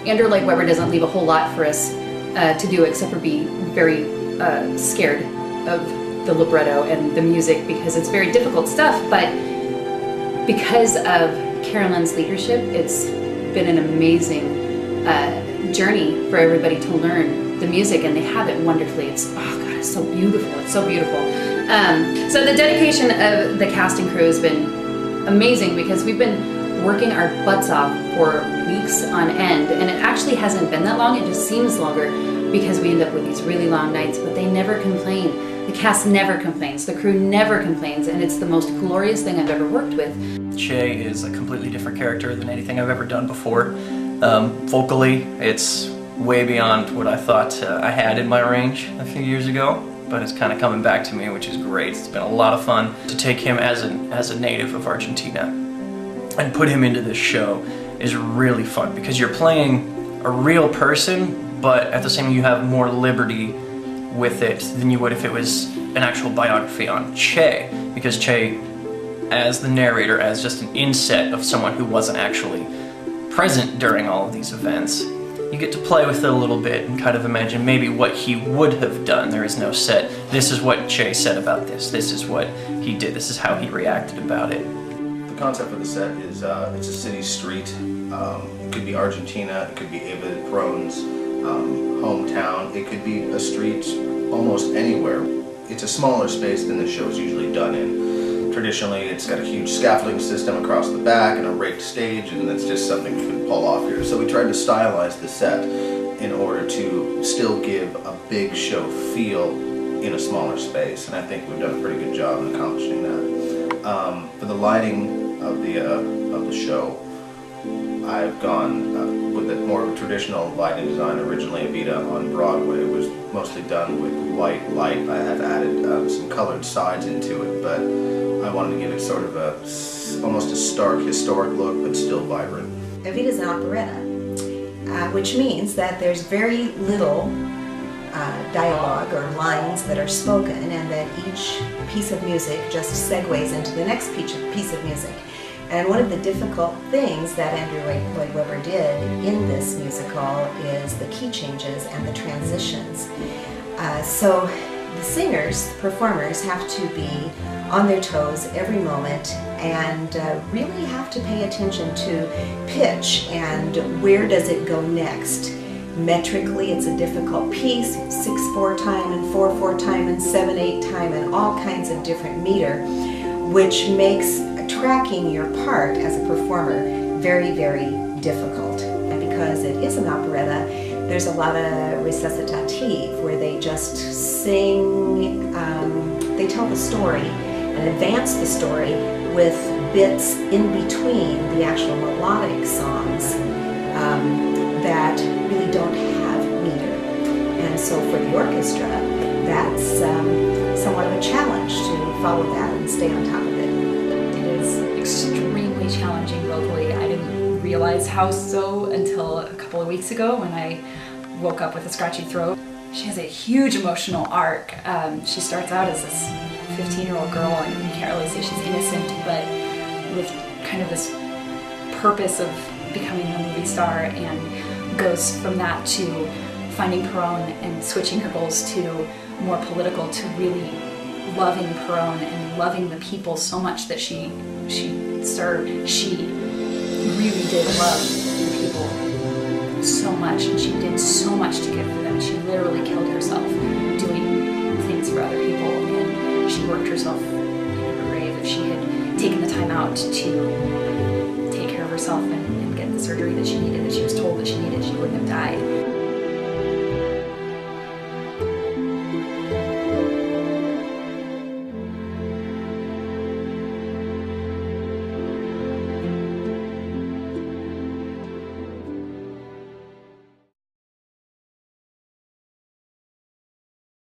Andrew Lloyd Webber doesn't leave a whole lot for us to do except for be very scared of the libretto and the music, because it's very difficult stuff, but because of Carolyn's leadership, it's been an amazing journey for everybody to learn the music, and they have it wonderfully. It's, oh God, it's so beautiful. It's so beautiful. So the dedication of the cast and crew has been amazing, because we've been working our butts off for weeks on end, and it actually hasn't been that long. It just seems longer because we end up with these really long nights, but they never complain. The cast never complains, the crew never complains, and it's the most glorious thing I've ever worked with. Che is a completely different character than anything I've ever done before. Vocally, it's way beyond what I thought I had in my range a few years ago, but it's kind of coming back to me, which is great. It's been a lot of fun to take him as a native of Argentina and put him into this show is really fun, because you're playing a real person, but at the same time you have more liberty with it than you would if it was an actual biography on Che, because Che, as the narrator, as just an inset of someone who wasn't actually present during all of these events, you get to play with it a little bit and kind of imagine maybe what he would have done. There is no set, this is what Che said about this is what he did, this is how he reacted about it. The concept of the set is it's a city street. It could be Argentina, it could be Evita Perón's hometown, it could be a street almost anywhere. It's a smaller space than the show's usually done in. Traditionally, it's got a huge scaffolding system across the back and a raked stage, and that's just something we can pull off here. So we tried to stylize the set in order to still give a big show feel in a smaller space, and I think we've done a pretty good job in accomplishing that. For the lighting of the show, I've gone with a more traditional lighting design. Originally, Evita on Broadway was mostly done with white light. I have added some colored sides into it, but I wanted to give it sort of almost a stark historic look, but still vibrant. Evita is an operetta, which means that there's very little dialogue or lines that are spoken, and that each piece of music just segues into the next piece of music. And one of the difficult things that Andrew Lloyd Webber did in this musical is the key changes and the transitions. So the singers, the performers, have to be on their toes every moment and really have to pay attention to pitch and where does it go next. Metrically, it's a difficult piece, 6/4 time and 4/4 time and 7/8 time and all kinds of different meter, which makes tracking your part as a performer very, very difficult. And because it is an operetta, there's a lot of recitative where they just sing, they tell the story and advance the story with bits in between the actual melodic songs that really don't have meter. And so for the orchestra, that's somewhat of a challenge to follow that and stay on top of it. Extremely challenging vocally. I didn't realize how so until a couple of weeks ago when I woke up with a scratchy throat. She has a huge emotional arc. She starts out as this 15-year-old girl, and you can't really say she's innocent, but with kind of this purpose of becoming a movie star, and goes from that to finding Perón and switching her goals to more political, to really loving Perón and loving the people so much that she served. She really did love the people so much, and she did so much to give for them. She literally killed herself doing things for other people, and she worked herself into her grave. If she had taken the time out to take care of herself and get the surgery that she needed, that she was told that she needed, she wouldn't have died.